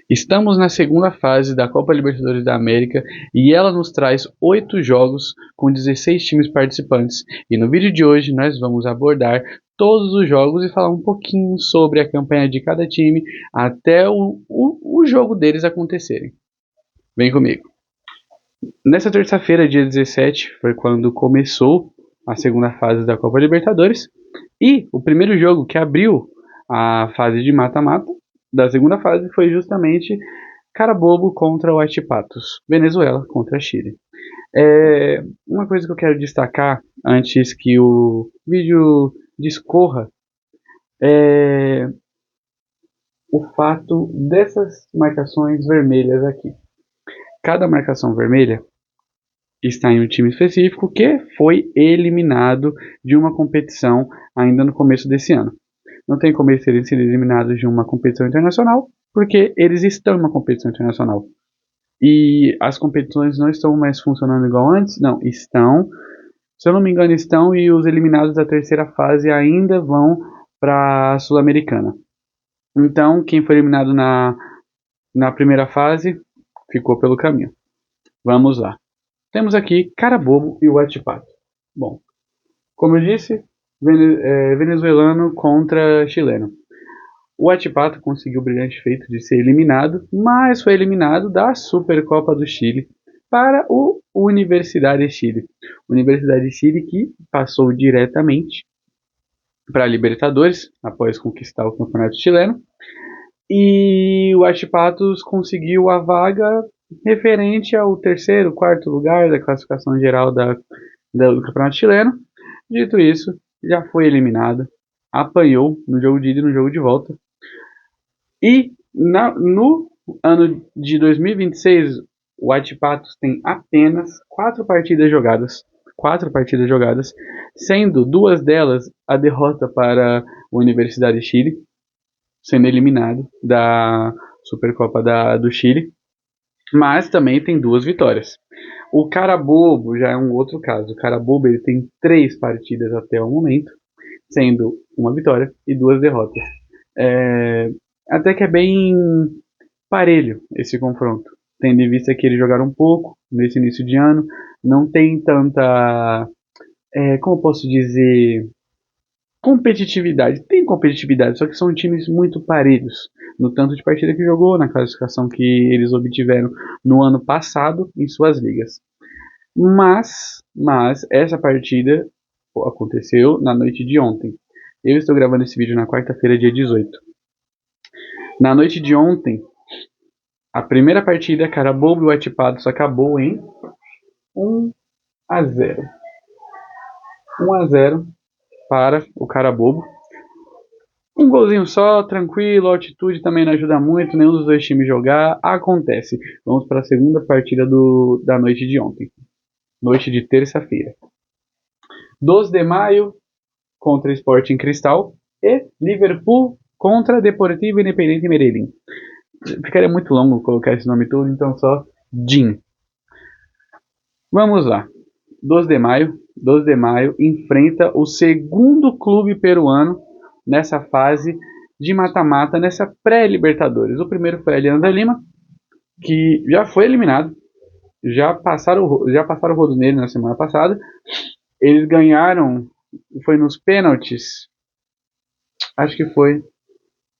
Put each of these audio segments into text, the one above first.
Estamos na segunda fase da Copa Libertadores da América e ela nos traz 8 jogos com 16 times participantes. E no vídeo de hoje nós vamos abordar todos os jogos e falar um pouquinho sobre a campanha de cada time até o jogo deles acontecerem. Vem comigo. Nessa terça-feira, dia 17, foi quando começou a segunda fase da Copa Libertadores. E o primeiro jogo que abriu a fase de mata-mata da segunda fase foi justamente Carabobo contra o Huachipatos, Venezuela contra Chile. Uma coisa que eu quero destacar antes que o vídeo discorra é o fato dessas marcações vermelhas aqui. Cada marcação vermelha está em um time específico que foi eliminado de uma competição ainda no começo desse ano. Não tem como eles terem sido eliminados de uma competição internacional, porque eles estão em uma competição internacional. E as competições não estão mais funcionando igual antes? Não, estão. Se eu não me engano, estão, e os eliminados da terceira fase ainda vão para a Sul-Americana. Então, quem foi eliminado na primeira fase ficou pelo caminho. Vamos lá. Temos aqui Carabobo e o Huachipato. Bom, como eu disse, venezuelano contra chileno. O Huachipato conseguiu o brilhante feito de ser eliminado, mas foi eliminado da Supercopa do Chile para o Universidade de Chile. Universidade de Chile que passou diretamente para a Libertadores após conquistar o campeonato chileno. E o Huachipatos conseguiu a vaga referente ao terceiro, quarto lugar da classificação geral do campeonato chileno. Dito isso, já foi eliminado, apanhou no jogo de ida e no jogo de volta. E no ano de 2026, o Huachipatos tem apenas 4 partidas jogadas, sendo 2 delas a derrota para a Universidade de Chile, sendo eliminado da Supercopa do Chile, mas também tem 2 vitórias. O Carabobo já é um outro caso. O Carabobo ele tem 3 partidas até o momento, sendo 1 vitória e 2 derrotas. Até que é bem parelho esse confronto, tendo em vista que eles jogaram um pouco nesse início de ano, não tem tanta, como posso dizer, competitividade. Tem competitividade, só que são times muito parelhos no tanto de partida que jogou, na classificação que eles obtiveram no ano passado em suas ligas. Mas essa partida aconteceu na noite de ontem. Eu estou gravando esse vídeo na quarta-feira, dia 18. Na noite de ontem, a primeira partida, Carabobo e Huachipatos, acabou em 1-0. 1-0 para o Carabobo. Um golzinho só, tranquilo, a altitude também não ajuda muito, nenhum dos dois times jogar, acontece. Vamos para a segunda partida da noite de ontem, noite de terça-feira. 12 de maio contra Sporting Cristal e Liverpool contra Deportivo Independiente Medellín. Ficaria muito longo colocar esse nome todo, então só DIN. Vamos lá. 12 de maio enfrenta o segundo clube peruano nessa fase de mata-mata, nessa pré-Libertadores. O primeiro foi a Alianza Lima, que já foi eliminado, já passaram o rodo nele na semana passada. Eles ganharam, foi nos pênaltis, acho que foi,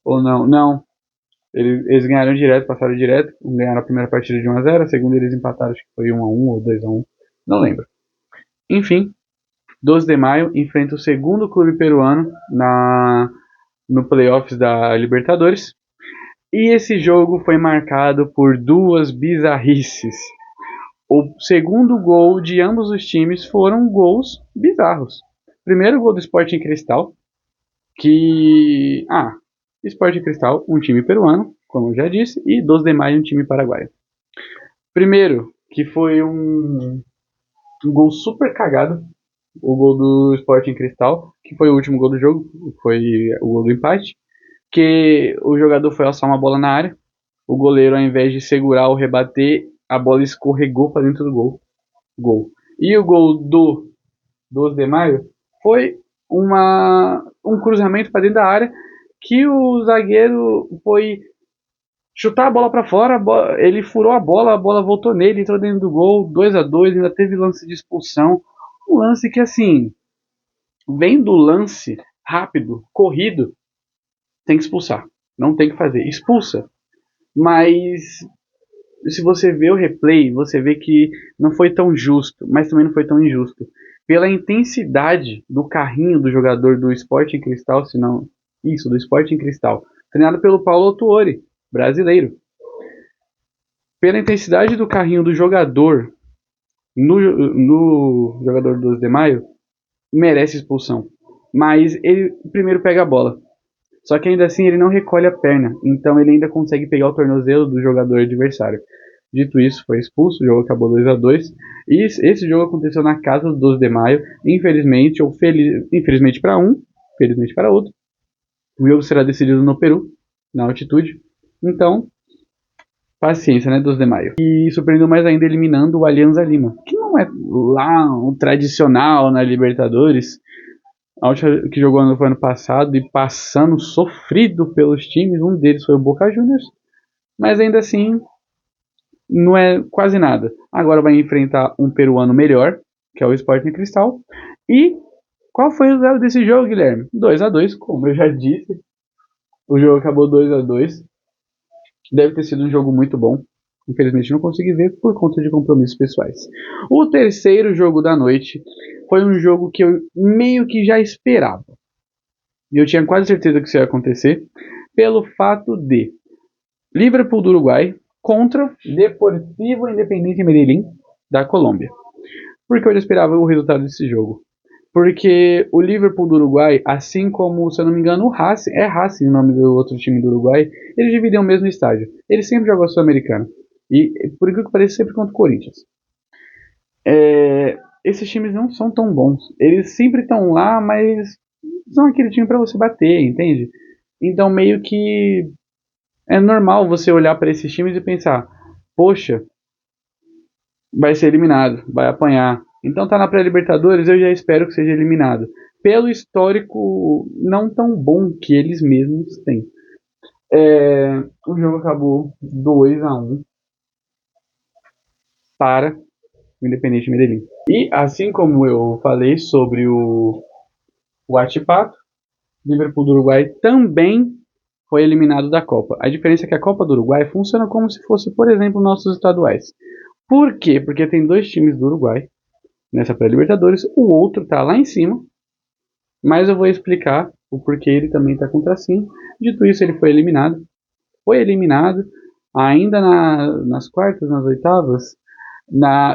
ou não, eles ganharam direto, passaram direto, ganharam a primeira partida de 1-0, a segunda eles empataram, acho que foi 1-1 ou 2-1, não lembro. Enfim, 12 de maio enfrenta o segundo clube peruano no playoffs da Libertadores. E esse jogo foi marcado por 2 bizarrices. O segundo gol de ambos os times foram gols bizarros. Primeiro gol do Sporting Cristal, que... Sporting Cristal, um time peruano, como eu já disse, e 12 de maio, um time paraguaio. Primeiro, que foi um gol super cagado, o gol do Sporting Cristal, que foi o último gol do jogo, foi o gol do empate, que o jogador foi alçar uma bola na área, o goleiro, ao invés de segurar ou rebater, a bola escorregou para dentro do gol. E o gol do 12 de maio foi um cruzamento para dentro da área, que o zagueiro foi chutar a bola para fora, ele furou a bola voltou nele, entrou dentro do gol, 2-2, ainda teve lance de expulsão. Um lance que, assim, vem do lance rápido, corrido, tem que expulsar. Não tem que fazer. Expulsa. Mas se você vê o replay, você vê que não foi tão justo, mas também não foi tão injusto. Pela intensidade do carrinho do jogador do Sporting Cristal, se não... Isso, do Sporting Cristal. Treinado pelo Paulo Autuori, brasileiro. Pela intensidade do carrinho do jogador no jogador 12 de maio, merece expulsão. Mas ele primeiro pega a bola. Só que ainda assim ele não recolhe a perna. Então ele ainda consegue pegar o tornozelo do jogador adversário. Dito isso, foi expulso, o jogo acabou 2-2. E esse jogo aconteceu na casa do 12 de maio. Infelizmente, ou infelizmente para um, felizmente para outro. O jogo será decidido no Peru, na altitude. Então, paciência, né, 12 de maio. E surpreendeu mais ainda eliminando o Alianza Lima, que não é lá um tradicional na Libertadores. A última que jogou no ano passado e passando sofrido pelos times, um deles foi o Boca Juniors, mas ainda assim não é quase nada. Agora vai enfrentar um peruano melhor, que é o Sporting Cristal. E qual foi o resultado desse jogo, Guilherme? 2-2, como eu já disse. O jogo acabou 2-2. Deve ter sido um jogo muito bom. Infelizmente não consegui ver por conta de compromissos pessoais. O terceiro jogo da noite foi um jogo que eu meio que já esperava. E eu tinha quase certeza que isso ia acontecer. Pelo fato de Liverpool do Uruguai contra Deportivo Independiente Medellín da Colômbia. Por que eu já esperava o resultado desse jogo? Porque o Liverpool do Uruguai, assim como, se eu não me engano, o Racing, é Racing o nome do outro time do Uruguai, eles dividem o mesmo estádio. Eles sempre jogam a Sul-Americana. E, por incrível que pareça, sempre contra o Corinthians. Esses times não são tão bons. Eles sempre estão lá, mas são aquele time para você bater, entende? Então, meio que é normal você olhar para esses times e pensar: poxa, vai ser eliminado, vai apanhar. Então tá na pré-Libertadores, eu já espero que seja eliminado. Pelo histórico não tão bom que eles mesmos têm. O jogo acabou 2-1 para o Independente Medellín. E assim como eu falei sobre o Huachipato, Liverpool do Uruguai também foi eliminado da Copa. A diferença é que a Copa do Uruguai funciona como se fosse, por exemplo, nossos estaduais. Por quê? Porque tem dois times do Uruguai nessa pré-Libertadores, o outro está lá em cima, mas eu vou explicar o porquê ele também está com tracinho. Dito isso, ele foi eliminado. Foi eliminado ainda nas quartas, nas oitavas.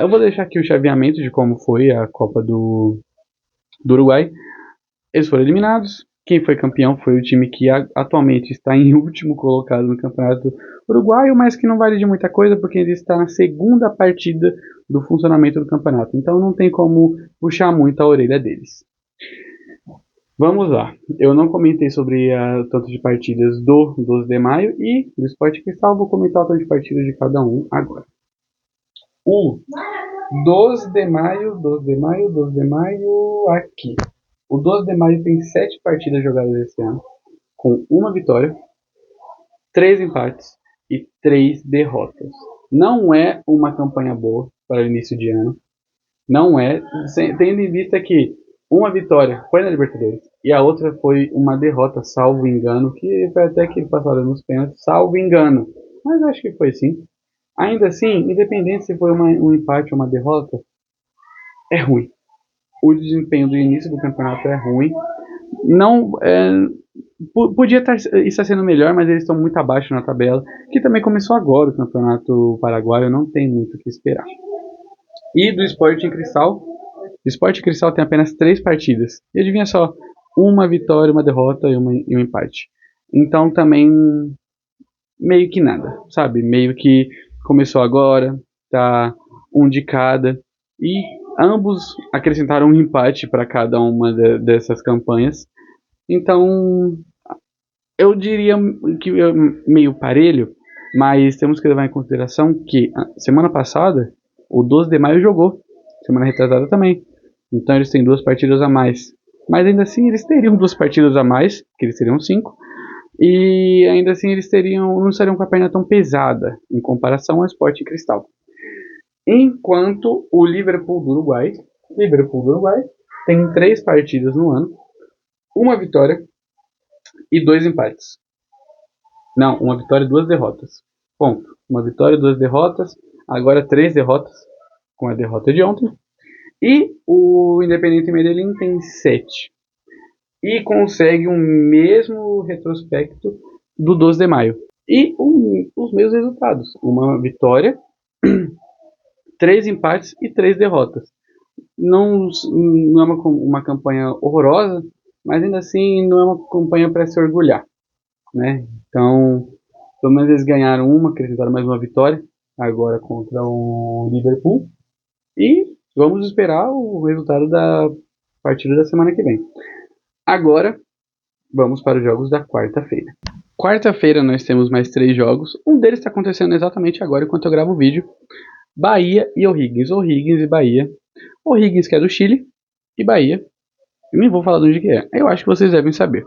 Eu vou deixar aqui o chaveamento de como foi a Copa do Uruguai. Eles foram eliminados. Quem foi campeão foi o time que atualmente está em último colocado no Campeonato Uruguaio, mas que não vale de muita coisa porque ele está na segunda partida do funcionamento do campeonato. Então não tem como puxar muito a orelha deles. Vamos lá. Eu não comentei sobre o tanto de partidas do 12 de maio e do Sporting Cristal. Vou comentar o tanto de partidas de cada um agora. O 12 de maio, 12 de maio, 12 de maio, aqui. O 12 de maio tem 7 partidas jogadas esse ano, com 1 vitória, 3 empates e 3 derrotas. Não é uma campanha boa para o início de ano. Não é, tendo em vista que uma vitória foi na Libertadores e a outra foi uma derrota, salvo engano, que foi até que passaram nos pênaltis, salvo engano. Mas acho que foi sim. Ainda assim, independente se foi um empate ou uma derrota, é ruim. O desempenho do início do campeonato é ruim. Não podia estar sendo melhor, mas eles estão muito abaixo na tabela, que também começou agora o campeonato paraguaio, não tem muito o que esperar. E do Sporting Cristal, o Sporting Cristal tem apenas 3 partidas. E adivinha só, uma vitória, uma derrota e um empate. Então também meio que nada, sabe? Meio que começou agora, tá um de cada. E ambos acrescentaram um empate para cada uma dessas campanhas. Então, eu diria que é meio parelho, mas temos que levar em consideração que semana passada o 12 de maio jogou, semana retrasada também. Então eles têm 2 partidas a mais. Mas ainda assim eles teriam 2 partidas a mais, que eles teriam 5. E ainda assim eles não estariam com a perna tão pesada em comparação ao Sporting Cristal. Enquanto o Liverpool do Uruguai tem 3 partidas no ano, uma vitória e 2 empates. Não, uma vitória e 2 derrotas. Ponto. Uma vitória e 2 derrotas. Agora 3 derrotas com a derrota de ontem. E o Independiente Medellín tem 7. E consegue um mesmo retrospecto do 12 de maio. E os mesmos resultados. Uma vitória, 3 empates e 3 derrotas. Não é uma campanha horrorosa, mas ainda assim não é uma campanha para se orgulhar, né? Então, pelo menos eles ganharam uma, acrescentaram mais uma vitória agora contra o Liverpool. E vamos esperar o resultado da partida da semana que vem. Agora, vamos para os jogos da quarta-feira. Quarta-feira nós temos mais 3 jogos. Um deles está acontecendo exatamente agora enquanto eu gravo o vídeo. Bahia e O'Higgins. O'Higgins e Bahia. O'Higgins que é do Chile e Bahia. Eu nem vou falar de onde que é. Eu acho que vocês devem saber.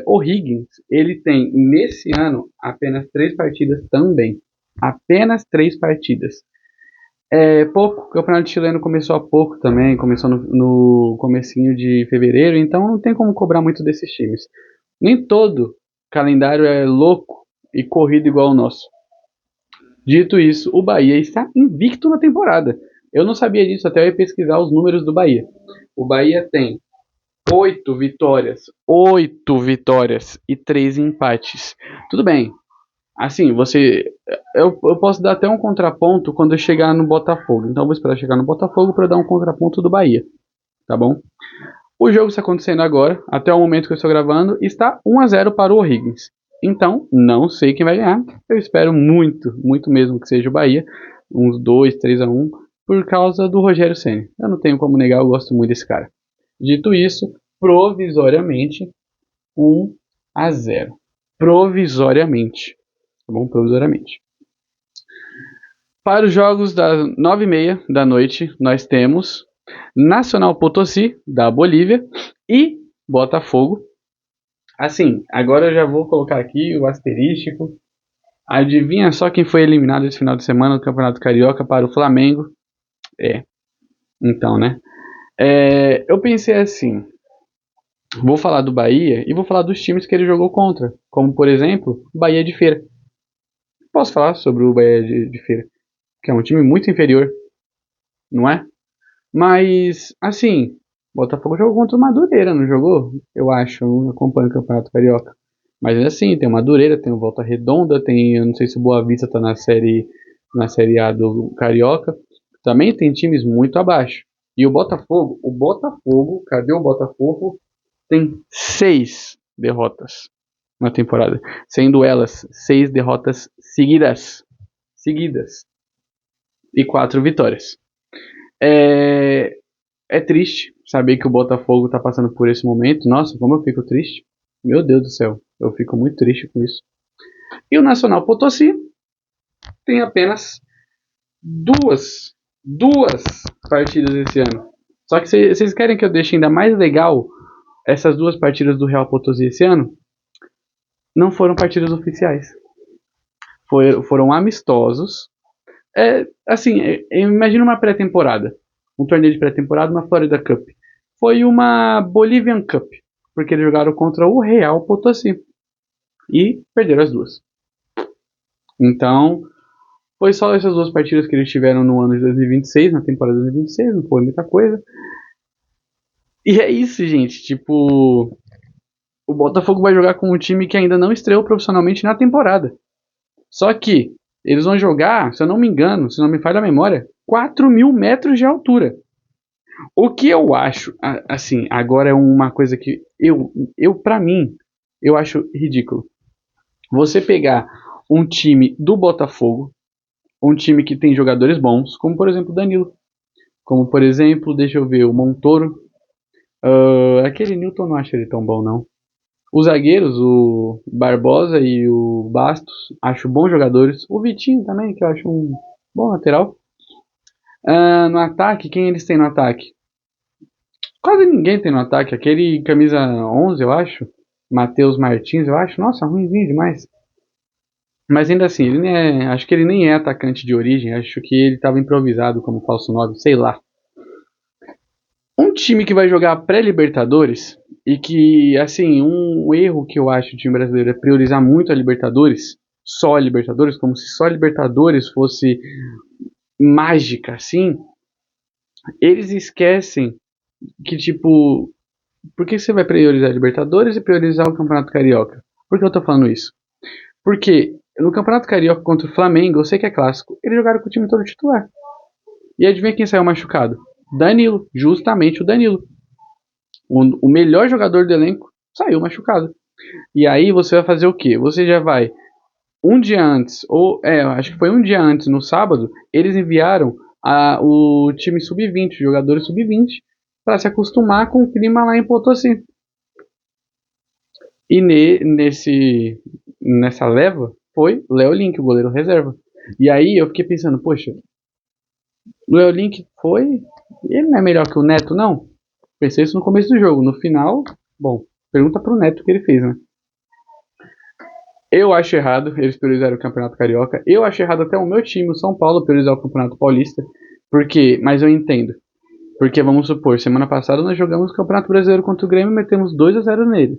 O'Higgins, ele tem nesse ano apenas 3 partidas também. Apenas 3 partidas. Pouco, o campeonato chileno começou há pouco também, começou no comecinho de fevereiro, então não tem como cobrar muito desses times. Nem todo calendário é louco e corrido igual o nosso. Dito isso, o Bahia está invicto na temporada. Eu não sabia disso até eu ir pesquisar os números do Bahia. O Bahia tem 8 vitórias e 3 empates. Tudo bem. Assim, eu posso dar até um contraponto quando eu chegar no Botafogo. Então eu vou esperar chegar no Botafogo para dar um contraponto do Bahia. Tá bom? O jogo está acontecendo agora, até o momento que eu estou gravando, está 1-0 para o O'Higgins. Então, não sei quem vai ganhar. Eu espero muito, muito mesmo que seja o Bahia. Uns 2-3-1, por causa do Rogério Ceni. Eu não tenho como negar, eu gosto muito desse cara. Dito isso, provisoriamente 1-0. Provisoriamente. Tá bom? Provisoriamente. Para os jogos das 9h30 da noite, nós temos Nacional Potosí, da Bolívia, e Botafogo. Assim, agora eu já vou colocar aqui o asterístico. Adivinha só quem foi eliminado esse final de semana no Campeonato Carioca para o Flamengo? Então, né? Eu pensei assim, vou falar do Bahia e vou falar dos times que ele jogou contra, como por exemplo, Bahia de Feira. Posso falar sobre o Bahia de Feira, que é um time muito inferior, não é? Mas, assim, Botafogo jogou contra o Madureira, não jogou? Eu acho, eu não acompanho o Campeonato Carioca. Mas assim, tem o Madureira, tem o Volta Redonda, tem, eu não sei se o Boa Vista tá na série A do Carioca. Também tem times muito abaixo. E o Botafogo, cadê o Botafogo? Tem 6 derrotas na temporada, sendo elas 6 derrotas seguidas e 4 vitórias. É triste saber que o Botafogo tá passando por esse momento. Nossa, como eu fico triste. Meu Deus do céu, eu fico muito triste com isso. E o Nacional Potosí tem apenas duas partidas esse ano. Só que vocês querem que eu deixe ainda mais legal essas 2 partidas do Real Potosí esse ano? Não foram partidas oficiais. Foram amistosos. Assim, imagina uma pré-temporada. Um torneio de pré-temporada, uma Florida Cup. Foi uma Bolivian Cup, porque eles jogaram contra o Real Potosí e perderam as 2. Então, foi só essas 2 partidas que eles tiveram no ano de 2026, na temporada de 2026, não foi muita coisa. E é isso, gente, tipo, o Botafogo vai jogar com um time que ainda não estreou profissionalmente na temporada. Só que eles vão jogar, se eu não me engano, se não me falha a memória, 4.000 metros de altura. O que eu acho, assim, agora é uma coisa que pra mim, eu acho ridículo. Você pegar um time do Botafogo, um time que tem jogadores bons, como por exemplo o Danilo, como por exemplo, deixa eu ver, o Montoro, aquele Newton não acho ele tão bom não. Os zagueiros, o Barbosa e o Bastos, acho bons jogadores. O Vitinho também, que eu acho um bom lateral. No ataque, quem eles têm no ataque? Quase ninguém tem no ataque. Aquele camisa 11, eu acho. Matheus Martins, eu acho. Nossa, ruimzinho demais. Mas ainda assim, acho que ele nem é atacante de origem. Acho que ele estava improvisado como falso 9, sei lá. Um time que vai jogar pré-Libertadores e que, assim, um erro que eu acho do time brasileiro é priorizar muito a Libertadores, só a Libertadores, como se só a Libertadores fosse mágica, assim. Eles esquecem que, tipo, por que você vai priorizar a Libertadores e priorizar o Campeonato Carioca? Por que eu tô falando isso? Porque no Campeonato Carioca contra o Flamengo, eu sei que é clássico, eles jogaram com o time todo titular. E adivinha quem saiu machucado? Danilo, justamente o Danilo. O melhor jogador do elenco saiu machucado. E aí você vai fazer o quê? Você já vai um dia antes, acho que foi um dia antes, no sábado, eles enviaram o time sub-20, jogadores sub-20, para se acostumar com o clima lá em Potosí. E nessa leva foi Léo Link, o goleiro reserva. E aí eu fiquei pensando, poxa, o Léo Link foi. Ele não é melhor que o Neto, não? Pensei isso no começo do jogo. No final, bom, pergunta pro Neto o que ele fez, né? Eu acho errado eles priorizarem o Campeonato Carioca. Eu acho errado até o meu time, o São Paulo, priorizar o Campeonato Paulista. Porque, mas eu entendo. Porque vamos supor, semana passada nós jogamos o Campeonato Brasileiro contra o Grêmio e metemos 2-0 neles.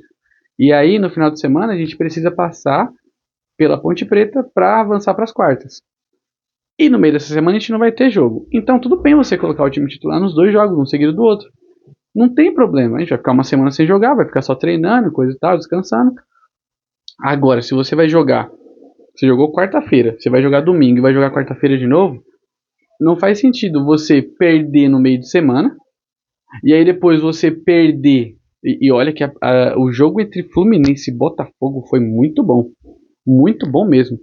E aí, no final de semana, a gente precisa passar pela Ponte Preta para avançar para as quartas. E no meio dessa semana a gente não vai ter jogo. Então tudo bem você colocar o time titular nos dois jogos, um seguido do outro. Não tem problema, a gente vai ficar uma semana sem jogar, vai ficar só treinando, coisa e tal, descansando. Agora, se você vai jogar, você jogou quarta-feira, você vai jogar domingo e vai jogar quarta-feira de novo, não faz sentido você perder no meio de semana, e aí depois você perder. E olha que o jogo entre Fluminense e Botafogo foi muito bom mesmo.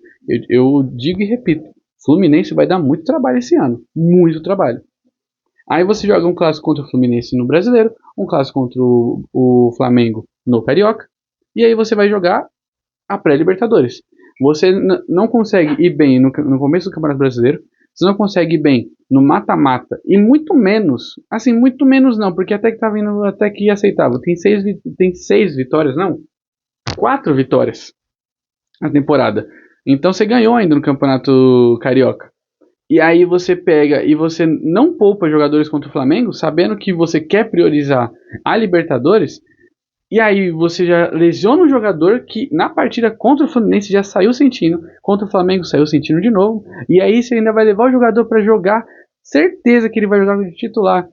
Eu digo e repito, Fluminense vai dar muito trabalho esse ano, muito trabalho. Aí você joga um clássico contra o Fluminense no Brasileiro, um clássico contra o Flamengo no Carioca, e aí você vai jogar a pré-Libertadores. Você não consegue ir bem no começo do Campeonato Brasileiro, você não consegue ir bem no mata-mata, e muito menos, assim, muito menos não, porque até que tá vindo até que aceitável. Tem seis vitórias, não? 4 vitórias na temporada. Então você ganhou ainda no Campeonato Carioca. E aí você pega e você não poupa jogadores contra o Flamengo, sabendo que você quer priorizar a Libertadores, e aí você já lesiona um jogador que na partida contra o Fluminense já saiu sentindo, contra o Flamengo saiu sentindo de novo, e aí você ainda vai levar o jogador para jogar, certeza que ele vai jogar de titular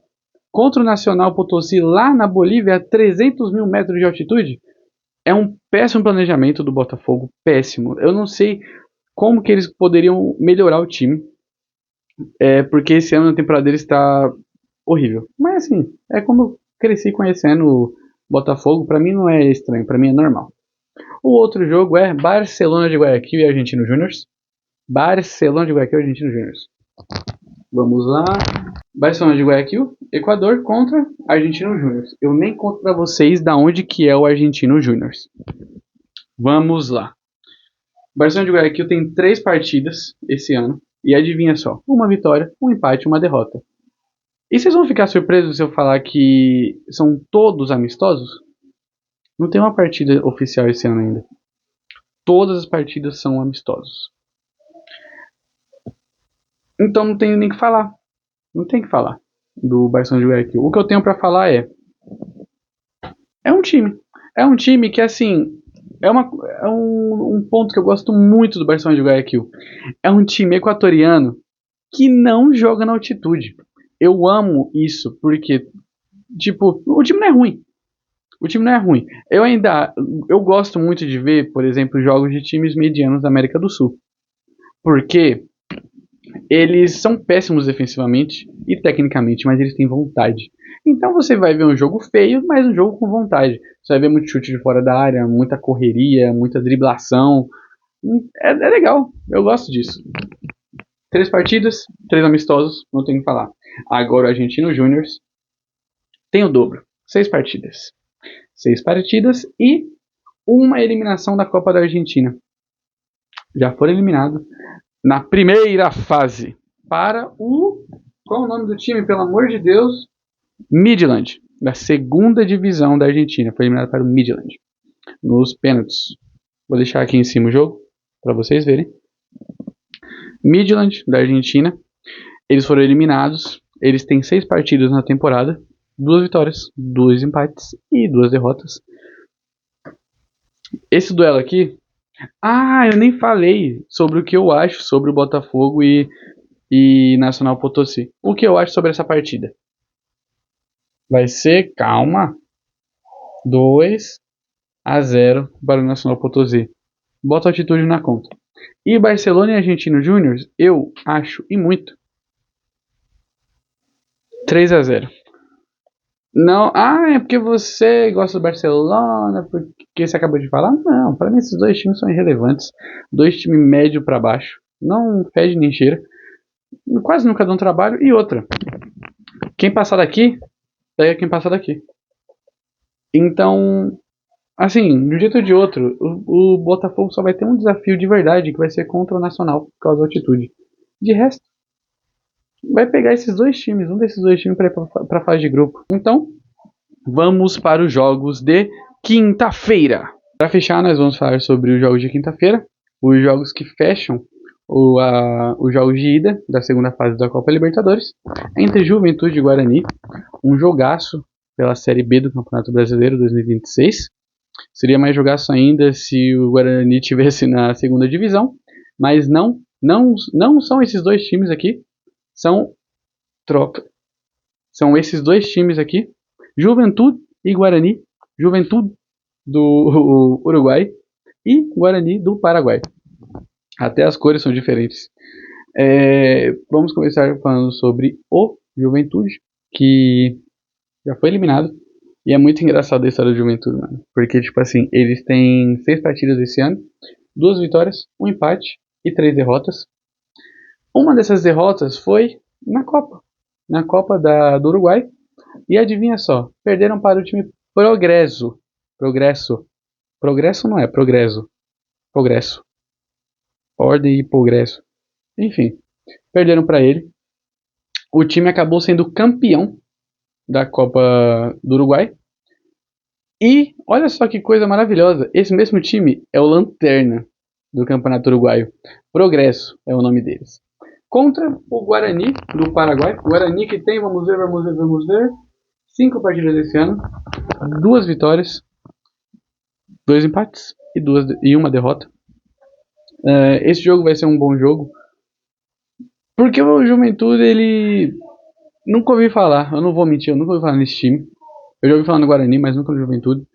contra o Nacional Potosí lá na Bolívia a 300 mil metros de altitude. É um péssimo planejamento do Botafogo, péssimo. Eu não sei como que eles poderiam melhorar o time, porque esse ano a temporada deles está horrível. Mas assim, é como eu cresci conhecendo o Botafogo, pra mim não é estranho, pra mim é normal. O outro jogo é Barcelona de Guayaquil e Argentino Júnior. Barcelona de Guayaquil e Argentino Júnior. Vamos lá. Barcelona de Guayaquil, Equador contra Argentino Júnior. Eu nem conto pra vocês da onde que é o Argentino Júnior. Vamos lá. Barcelona de Guayaquil tem 3 partidas esse ano. E adivinha só, uma vitória, um empate, uma derrota. E vocês vão ficar surpresos se eu falar que são todos amistosos? Não tem uma partida oficial esse ano ainda. Todas as partidas são amistosos. Então não tem nem que falar. Não tem que falar do Barcelona de Guayaquil. O que eu tenho para falar é um time. É um time que, assim, é um ponto que eu gosto muito do Barcelona de Guayaquil. É um time equatoriano que não joga na altitude. Eu amo isso, porque, tipo, o time não é ruim. O time não é ruim. Eu gosto muito de ver, por exemplo, jogos de times medianos da América do Sul. Porque eles são péssimos defensivamente e tecnicamente, mas eles têm vontade. Então você vai ver um jogo feio, mas um jogo com vontade. Você vai ver muito chute de fora da área, muita correria, muita driblação. É legal, eu gosto disso. 3 partidas, 3 amistosos, não tem o que falar. Agora o Argentino Júnior tem o dobro, 6 partidas. 6 partidas e uma eliminação da Copa da Argentina. Já foram eliminados na primeira fase para o... Qual é o nome do time, pelo amor de Deus? Midland, da segunda divisão da Argentina. Foi eliminado para o Midland. nos pênaltis. Vou deixar aqui em cima o jogo para vocês verem. Midland, da Argentina. Eles foram eliminados. Eles têm 6 partidas na temporada. 2 vitórias, 2 empates e 2 derrotas. Esse duelo aqui... eu nem falei sobre o que eu acho sobre o Botafogo e Nacional Potosí. O que eu acho sobre essa partida? Vai ser, calma, 2-0 para o Nacional Potosí. Bota a altitude na conta. E Barcelona e Argentino Júnior, eu acho, e muito, 3-0. Não, é porque você gosta do Barcelona, porque você acabou de falar? Não, para mim esses dois times são irrelevantes. 2 times médio para baixo. Não fede nem cheira. Quase nunca dão trabalho. E outra, quem passar daqui, pega quem passar daqui. Então, assim, de um jeito ou de outro, o Botafogo só vai ter um desafio de verdade, que vai ser contra o Nacional, por causa da altitude. De resto, vai pegar esses dois times, um desses dois times para ir para a fase de grupo. Então, vamos para os jogos de quinta-feira. Para fechar, nós vamos falar sobre os jogos de quinta-feira, os jogos que fecham os jogos de ida da segunda fase da Copa Libertadores, entre Juventude e Guarani, um jogaço pela Série B do Campeonato Brasileiro 2026. Seria mais jogaço ainda se o Guarani tivesse na segunda divisão, mas não são esses dois times aqui, são esses dois times aqui, Juventude e Guarani, Juventude do Uruguai e Guarani do Paraguai. Até as cores são diferentes. Vamos começar falando sobre o Juventude, que já foi eliminado. E é muito engraçado a história do Juventude, mano. Porque, tipo assim, eles têm 6 partidas esse ano, 2 vitórias, 1 empate e 3 derrotas. Uma dessas derrotas foi na Copa do Uruguai. E adivinha só, perderam para o time Progresso. Progresso não é, Progresso. Ordem e Progresso. Enfim, perderam para ele. O time acabou sendo campeão da Copa do Uruguai. E olha só que coisa maravilhosa, esse mesmo time é o Lanterna do Campeonato Uruguaio. Progresso é o nome deles. Contra o Guarani do Paraguai. Guarani que tem, vamos ver, 5 partidas esse ano, 2 vitórias, 2 empates e 1 derrota. Esse jogo vai ser um bom jogo, porque o Juventude, ele... Nunca ouvi falar, eu não vou mentir, eu nunca ouvi falar nesse time. Eu já ouvi falar no Guarani, mas nunca no Juventude.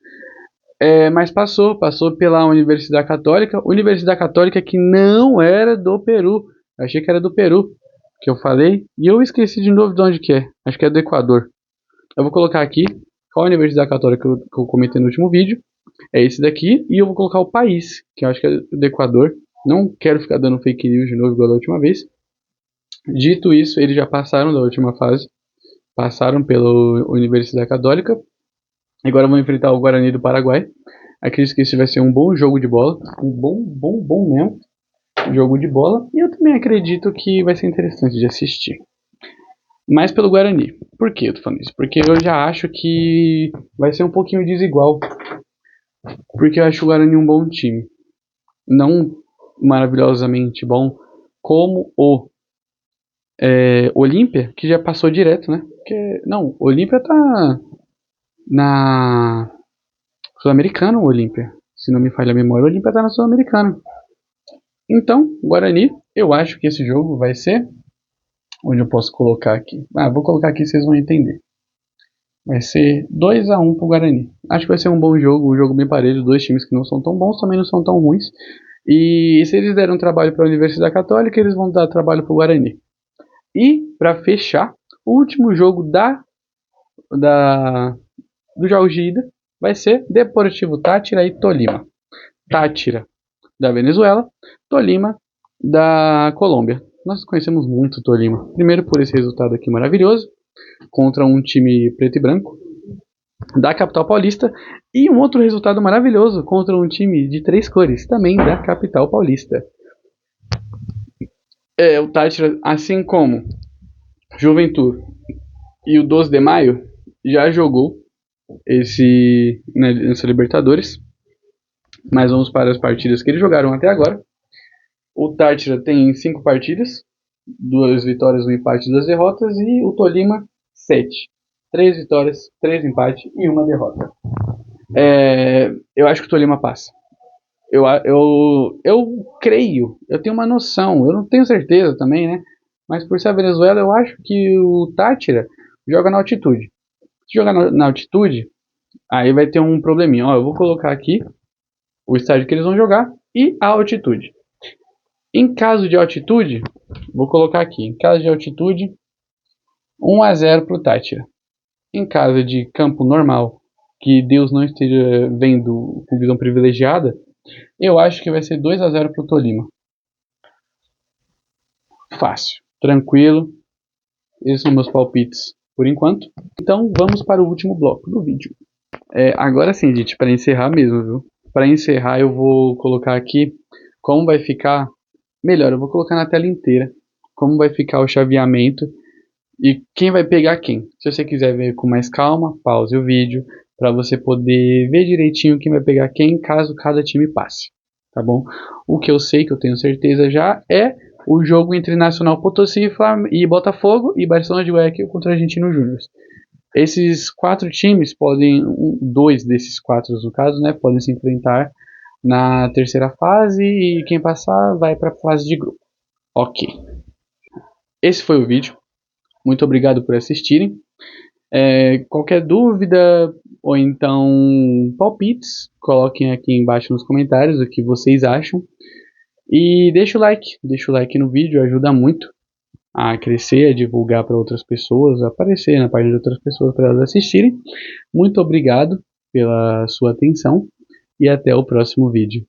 Mas passou pela Universidade Católica que não era do Peru. Eu achei que era do Peru, que eu falei, e eu esqueci de novo de onde que é. Acho que é do Equador. Eu vou colocar aqui qual a Universidade Católica que eu comentei no último vídeo. É esse daqui, e eu vou colocar o país, que eu acho que é do Equador. Não quero ficar dando fake news de novo igual da última vez. Dito isso, eles já passaram da última fase. Passaram pela Universidade Católica. Agora vão enfrentar o Guarani do Paraguai. Acredito que esse vai ser um bom jogo de bola. Um bom mesmo jogo de bola. E eu também acredito que vai ser interessante de assistir. Mais pelo Guarani. Por que eu tô falando isso? Porque eu já acho que vai ser um pouquinho desigual. Porque eu acho o Guarani um bom time. Não maravilhosamente bom como o Olímpia, que já passou direto, né? Não, o Olímpia tá na Sul-Americana, o Olímpia. Se não me falha a memória, o Olímpia tá na Sul-Americana. Então, Guarani, eu acho que esse jogo vai ser... Onde eu posso colocar aqui? Vou colocar aqui, vocês vão entender. Vai ser 2-1 pro Guarani. Acho que vai ser um bom jogo, um jogo bem parelho. 2 times que não são tão bons, também não são tão ruins. E se eles deram trabalho para a Universidade Católica, eles vão dar trabalho pro Guarani. E, para fechar, o último jogo do jogo de ida vai ser Deportivo Táchira e Tolima. Táchira da Venezuela, Tolima da Colômbia. Nós conhecemos muito Tolima. Primeiro por esse resultado aqui maravilhoso, contra um time preto e branco da capital paulista. E um outro resultado maravilhoso contra um time de 3 cores, também da capital paulista. O Táchira, assim como Juventude e o 12 de Maio, já jogou nessa Libertadores. Mas vamos para as partidas que eles jogaram até agora. O Tátira tem 5 partidas, 2 vitórias, 1 empate e 2 derrotas. E o Tolima, 7. 3 vitórias, 3 empates e 1 derrota. Eu acho que o Tolima passa. Eu creio, eu tenho uma noção, eu não tenho certeza também, né? Mas por ser a Venezuela, eu acho que o Tátira joga na altitude. Se jogar na altitude, aí vai ter um probleminha. Ó, eu vou colocar aqui o estádio que eles vão jogar e a altitude. Em caso de altitude, vou colocar aqui. Em caso de altitude, 1-0 para o Tátira. Em caso de campo normal, que Deus não esteja vendo com visão privilegiada, eu acho que vai ser 2-0 para o Tolima. Fácil, tranquilo. Esses são meus palpites por enquanto. Então vamos para o último bloco do vídeo. Agora sim, gente, para encerrar mesmo, viu? Para encerrar eu vou colocar aqui como vai ficar. Melhor, eu vou colocar na tela inteira como vai ficar o chaveamento e quem vai pegar quem. Se você quiser ver com mais calma, pause o vídeo para você poder ver direitinho quem vai pegar quem caso cada time passe, tá bom? O que eu sei, que eu tenho certeza já, é o jogo entre Nacional Potosí e Botafogo e Barcelona de Guayaquil contra Argentino Júnior. Esses 4 times podem, 2 desses 4 no caso, né, podem se enfrentar na terceira fase e quem passar vai para a fase de grupo. Ok. Esse foi o vídeo. Muito obrigado por assistirem. Qualquer dúvida ou então palpites, coloquem aqui embaixo nos comentários o que vocês acham. E deixa o like no vídeo, ajuda muito a crescer, a divulgar para outras pessoas, a aparecer na página de outras pessoas para elas assistirem. Muito obrigado pela sua atenção e até o próximo vídeo.